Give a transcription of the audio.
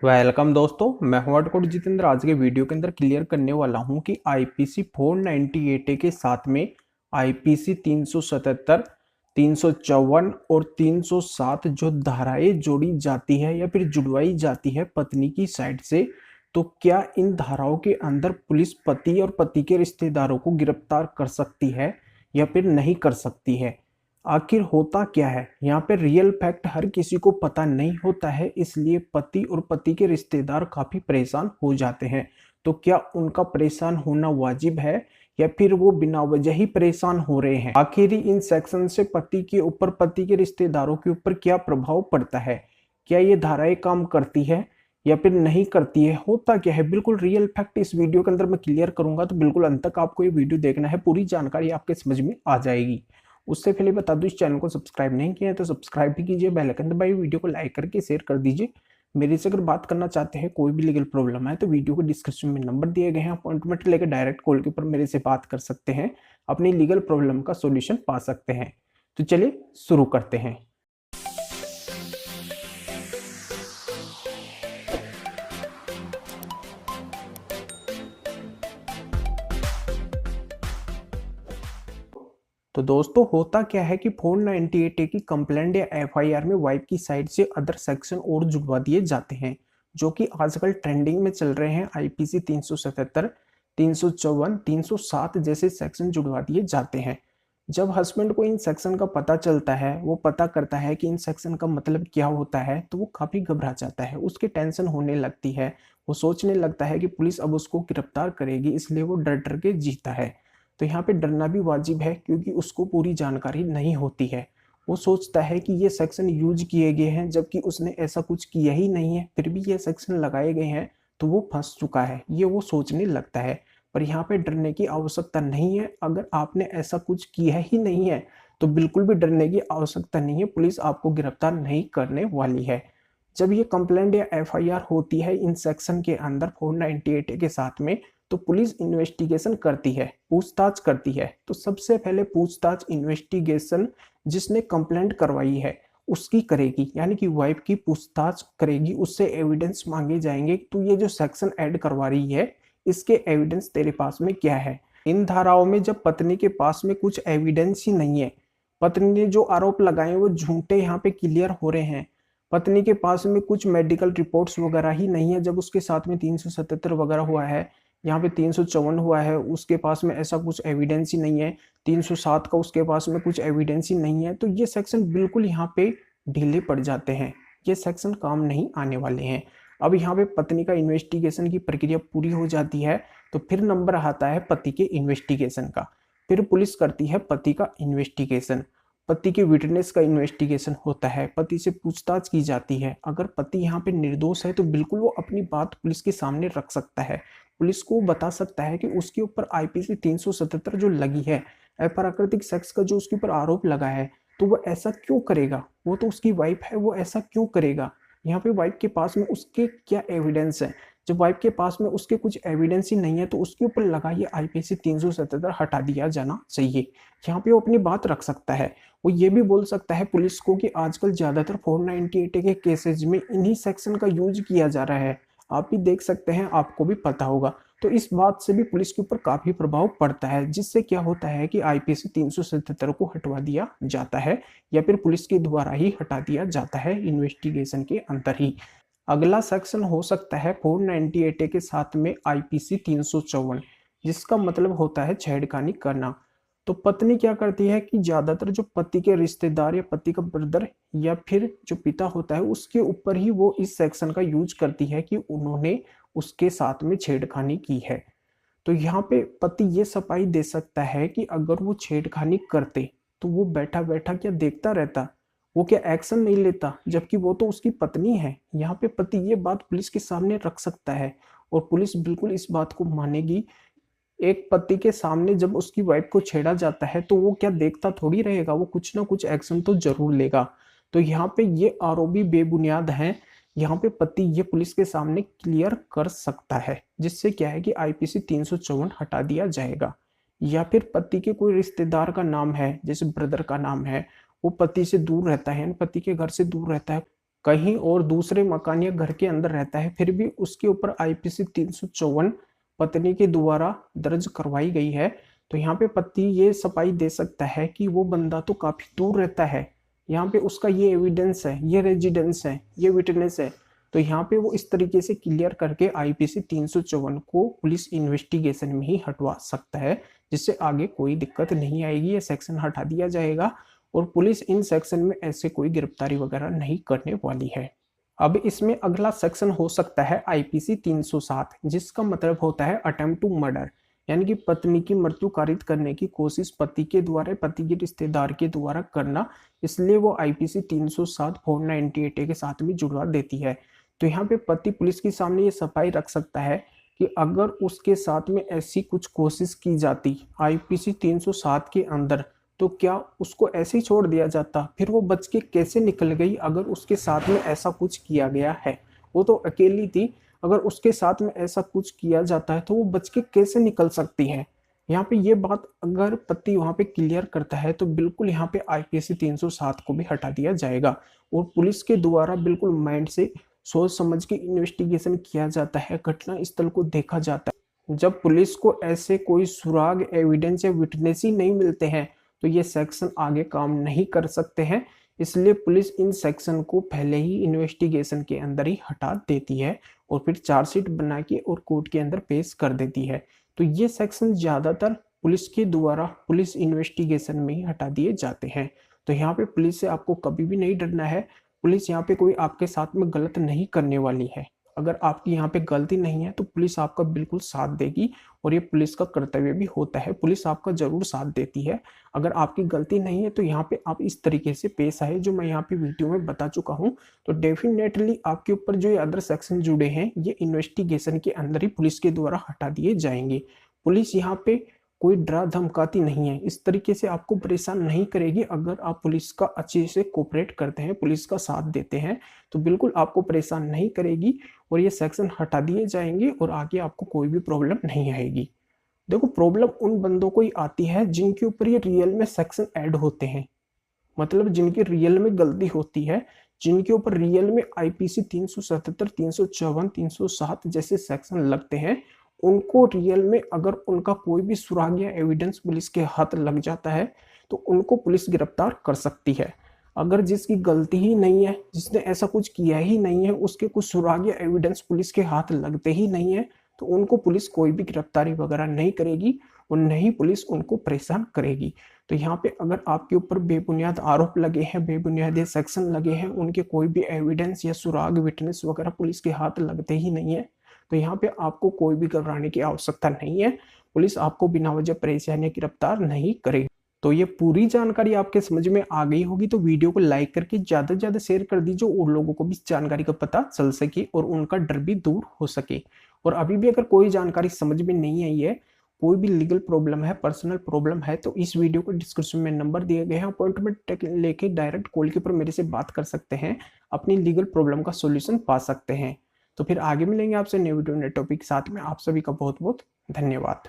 Welcome दोस्तों, मैं हूं एडवोकेट जितेंद्र। आज के वीडियो के अंदर क्लियर करने वाला हूं कि आईपीसी 498 के साथ में आईपीसी 377, 354 और 307 जो धाराएं जोड़ी जाती है या फिर जुड़वाई जाती है पत्नी की साइड से, तो क्या इन धाराओं के अंदर पुलिस पति और पति के रिश्तेदारों को गिरफ्तार कर सकती है या फिर नहीं कर सकती है। आखिर होता क्या है यहाँ पे, रियल फैक्ट हर किसी को पता नहीं होता है, इसलिए पति और पति के रिश्तेदार काफी परेशान हो जाते हैं। तो क्या उनका परेशान होना वाजिब है या फिर वो बिना वजह ही परेशान हो रहे हैं? आखिर इन सेक्शन से पति के ऊपर, पति के रिश्तेदारों के ऊपर क्या प्रभाव पड़ता है? क्या ये धाराएं काम करती है या फिर नहीं करती है? होता क्या है, बिल्कुल रियल फैक्ट इस वीडियो के अंदर मैं क्लियर करूंगा, तो बिल्कुल अंत तक आपको ये वीडियो देखना है, पूरी जानकारी आपके समझ में आ जाएगी। उससे पहले बता दूं, इस चैनल को सब्सक्राइब नहीं किया है तो सब्सक्राइब भी कीजिए, बेल आइकन दबाइए, वीडियो को लाइक करके शेयर कर दीजिए। मेरे से अगर बात करना चाहते हैं, कोई भी लीगल प्रॉब्लम है, तो वीडियो के डिस्क्रिप्शन में नंबर दिए गए हैं, अपॉइंटमेंट लेकर डायरेक्ट कॉल के ऊपर मेरे से बात कर सकते हैं, अपनी लीगल प्रॉब्लम का सॉल्यूशन पा सकते हैं। तो चलिए शुरू करते हैं। तो दोस्तों, होता क्या है कि 498 की कंप्लेंट या एफआईआर में वाइफ की साइड से अदर सेक्शन और जुड़वा दिए जाते हैं, जो कि आजकल ट्रेंडिंग में चल रहे हैं। आईपीसी 377, 354, 307 जैसे सेक्शन जुड़वा दिए जाते हैं। जब हस्बैंड को इन सेक्शन का पता चलता है, वो पता करता है कि इन सेक्शन का मतलब क्या होता है, तो वो काफी घबरा जाता है, उसकी टेंशन होने लगती है। वो सोचने लगता है कि पुलिस अब उसको गिरफ्तार करेगी, इसलिए वो डर डर के जीता है। तो यहाँ पे डरना भी वाजिब है, क्योंकि उसको पूरी जानकारी नहीं होती है। वो सोचता है कि ये सेक्शन यूज किए गए हैं, जबकि उसने ऐसा कुछ किया ही नहीं है, फिर भी ये सेक्शन लगाए गए हैं, तो वो फंस चुका है, ये वो सोचने लगता है। पर यहाँ पे डरने की आवश्यकता नहीं है। अगर आपने ऐसा कुछ किया ही नहीं है तो बिल्कुल भी डरने की आवश्यकता नहीं है, पुलिस आपको गिरफ्तार नहीं करने वाली है। जब ये कंप्लेंट या एफआईआर होती है इन सेक्शन के अंदर 498 के साथ में, तो पुलिस इन्वेस्टिगेशन करती है, पूछताछ करती है। तो सबसे पहले पूछताछ, इन्वेस्टिगेशन जिसने कंप्लेंट करवाई है उसकी करेगी, यानी कि वाइफ की पूछताछ करेगी, उससे एविडेंस मांगे जाएंगे। तो ये जो सेक्शन ऐड करवा रही है, इसके एविडेंस तेरे पास में क्या है? इन धाराओं में जब पत्नी के पास में कुछ एविडेंस ही नहीं है, पत्नी ने जो आरोप लगाए वो झूठे यहाँ पे क्लियर हो रहे हैं, पत्नी के पास में कुछ मेडिकल रिपोर्ट्स वगैरह ही नहीं है। जब उसके साथ में 377 वगैरह हुआ है, यहाँ पे 354 हुआ है, उसके पास में ऐसा कुछ एविडेंस ही नहीं है, 307 का उसके पास में कुछ एविडेंस ही नहीं है, तो ये सेक्शन बिल्कुल यहाँ पे ढीले पड़ जाते हैं, ये सेक्शन काम नहीं आने वाले हैं। अब यहाँ पे पत्नी का इन्वेस्टिगेशन की प्रक्रिया पूरी हो जाती है, तो फिर नंबर आता है पति के इन्वेस्टिगेशन का। फिर पुलिस करती है पति का इन्वेस्टिगेशन, पति के विटनेस का इन्वेस्टिगेशन होता है, पति से पूछताछ की जाती है। अगर पति यहाँ पे निर्दोष है तो बिल्कुल वो अपनी बात पुलिस के सामने रख सकता है, पुलिस को बता सकता है कि उसके ऊपर आईपीसी 377 जो लगी है, अप्राकृतिक सेक्स का जो उसके ऊपर आरोप लगा है, तो वो ऐसा क्यों करेगा? वो तो उसकी वाइफ है, वो ऐसा क्यों करेगा? यहाँ पे वाइफ के पास में उसके क्या एविडेंस है? जब वाइफ के पास में उसके कुछ एविडेंस ही नहीं है, तो उसके ऊपर लगा ये आईपीसी 377 हटा दिया जाना चाहिए। यहाँ पे वो अपनी बात रख सकता है। वो ये भी बोल सकता है पुलिस को कि आजकल ज्यादातर 498 के केसेज में इन्हीं सेक्शन का यूज किया जा रहा है, आप भी देख सकते हैं, आपको भी पता होगा। तो इस बात से भी पुलिस के ऊपर काफी प्रभाव पड़ता है, जिससे क्या होता है कि आईपीसी 377 को हटवा दिया जाता है, या फिर पुलिस के द्वारा ही हटा दिया जाता है इन्वेस्टिगेशन के अंदर ही। अगला सेक्शन हो सकता है 498 के साथ में आईपीसी 354, जिसका मतलब होता है छेड़खानी करना। तो पत्नी क्या करती है कि ज्यादातर जो पति के रिश्तेदार या पति का ब्रदर या फिर जो पिता होता है, उसके ऊपर ही वो इस सेक्शन का यूज करती है कि उन्होंने उसके साथ में छेड़खानी की है। तो यहाँ पे पति ये सफाई दे सकता है कि अगर वो छेड़खानी करते तो वो बैठा बैठा क्या देखता रहता, वो क्या एक्शन नहीं लेता, जबकि वो तो उसकी पत्नी है। यहाँ पे पति ये बात पुलिस के सामने रख सकता है, और पुलिस बिल्कुल इस बात को मानेगी। एक पति के सामने जब उसकी वाइफ को छेड़ा जाता है, तो वो क्या देखता थोड़ी रहेगा, वो कुछ ना कुछ एक्शन तो जरूर लेगा। तो यहाँ पे ये आरोप भी बेबुनियाद हैं। यहाँ पे पति ये पुलिस के सामने क्लियर कर सकता है, जिससे क्या है कि आईपीसी 354 हटा दिया जाएगा। या फिर पति के कोई रिश्तेदार का नाम है, जैसे ब्रदर का नाम है, वो पति से दूर रहता है, पति के घर से दूर रहता है, कहीं और दूसरे मकान या घर के अंदर रहता है, फिर भी उसके ऊपर आईपीसी 354 पत्नी के द्वारा दर्ज करवाई गई है, तो यहाँ पे पति ये सफाई दे सकता है कि वो बंदा तो काफी दूर रहता है, यहाँ पे उसका ये एविडेंस है, ये रेजिडेंस है, ये विटनेस है, तो यहाँ पे वो इस तरीके से क्लियर करके आईपीसी 354 को पुलिस इन्वेस्टिगेशन में ही हटवा सकता है, जिससे आगे कोई दिक्कत नहीं आएगी, ये सेक्शन हटा दिया जाएगा और पुलिस इन सेक्शन में ऐसे कोई गिरफ्तारी वगैरह नहीं करने वाली है। अब इसमें अगला सेक्शन हो सकता है आईपीसी 307, जिसका मतलब होता है अटेम्प्ट टू मर्डर, यानी कि पत्नी की मृत्यु कारित करने की कोशिश पति के द्वारा, पति के रिश्तेदार के द्वारा करना, इसलिए वो आईपीसी 307 498 के साथ भी जुड़वा देती है। तो यहाँ पे पति पुलिस के सामने ये सफाई रख सकता है कि अगर उसके साथ में ऐसी कुछ कोशिश की जाती आईपीसी 307 के अंदर, तो क्या उसको ऐसे ही छोड़ दिया जाता? फिर वो बच के कैसे निकल गई? अगर उसके साथ में ऐसा कुछ किया गया है, वो तो अकेली थी, अगर उसके साथ में ऐसा कुछ किया जाता है तो वो बच के कैसे निकल सकती है? यहाँ पे ये बात अगर पति वहां पे क्लियर करता है तो बिल्कुल यहाँ पे आईपीसी 307 को भी हटा दिया जाएगा और पुलिस के द्वारा बिल्कुल माइंड से सोच समझ के इन्वेस्टिगेशन किया जाता है, घटना स्थल को देखा जाता है। जब पुलिस को ऐसे कोई सुराग, एविडेंस या विटनेस ही नहीं मिलते हैं तो ये सेक्शन आगे काम नहीं कर सकते हैं, इसलिए पुलिस इन सेक्शन को पहले ही इन्वेस्टिगेशन के अंदर ही हटा देती है और फिर चार्जशीट बना के और कोर्ट के अंदर पेश कर देती है। तो ये सेक्शन ज्यादातर पुलिस के द्वारा पुलिस इन्वेस्टिगेशन में ही हटा दिए जाते हैं। तो यहाँ पे पुलिस से आपको कभी भी नहीं डरना है, पुलिस यहाँ पे कोई आपके साथ में गलत नहीं करने वाली है। अगर आपकी यहाँ पे गलती नहीं है तो पुलिस आपका बिल्कुल साथ देगी और ये पुलिस का कर्तव्य भी होता है, पुलिस आपका जरूर साथ देती है। अगर आपकी गलती नहीं है तो यहाँ पे आप इस तरीके से पेश आए जो मैं यहाँ पे वीडियो में बता चुका हूँ, तो डेफिनेटली आपके ऊपर जो ये अदर सेक्शन जुड़े हैं ये इन्वेस्टिगेशन के अंदर ही पुलिस के द्वारा हटा दिए जाएंगे। पुलिस यहाँ पे कोई डरा धमकाती नहीं है, इस तरीके से आपको परेशान नहीं करेगी। अगर आप पुलिस का अच्छे से कोऑपरेट करते हैं, पुलिस का साथ देते हैं, तो बिल्कुल आपको परेशान नहीं करेगी और ये सेक्शन हटा दिए जाएंगे और आगे आपको कोई भी प्रॉब्लम नहीं आएगी। देखो, प्रॉब्लम उन बंदों को ही आती है जिनके ऊपर ये रियल में सेक्शन ऐड होते हैं, मतलब जिनकी रियल में गलती होती है, जिनके ऊपर रियल में आईपीसी 377, 354, 307 जैसे सेक्शन लगते हैं, उनको रियल में अगर उनका कोई भी सुराग या एविडेंस पुलिस के हाथ लग जाता है तो उनको पुलिस गिरफ्तार कर सकती है। अगर जिसकी गलती ही नहीं है, जिसने ऐसा कुछ किया ही नहीं है, उसके कुछ सुराग या एविडेंस पुलिस के हाथ लगते ही नहीं है, तो उनको पुलिस कोई भी गिरफ्तारी वगैरह नहीं करेगी और नहीं पुलिस उनको परेशान करेगी। तो यहाँ पे अगर आपके ऊपर बेबुनियाद आरोप लगे हैं, बेबुनियाद सेक्शन लगे हैं, उनके कोई भी एविडेंस या सुराग, विटनेस वगैरह पुलिस के हाथ लगते ही नहीं है, तो यहाँ पे आपको कोई भी घबराने की आवश्यकता नहीं है, पुलिस आपको बिना वजह परेशान या गिरफ्तार नहीं करेगी। तो ये पूरी जानकारी आपके समझ में आ गई होगी, तो वीडियो को लाइक करके ज्यादा से ज्यादा शेयर कर दीजिए और लोगों को भी इस जानकारी का पता चल सके और उनका डर भी दूर हो सके। और अभी भी अगर कोई जानकारी समझ में नहीं आई है, कोई भी लीगल प्रॉब्लम है, पर्सनल प्रॉब्लम है, तो इस वीडियो को डिस्क्रिप्शन में नंबर दिए गए हैं, अपॉइंटमेंट लेके डायरेक्ट कॉल के ऊपर मेरे से बात कर सकते हैं, अपनी लीगल प्रॉब्लम का सोल्यूशन पा सकते हैं। तो फिर आगे मिलेंगे आपसे नए वीडियो नए टॉपिक के साथ में। आप सभी का बहुत बहुत धन्यवाद।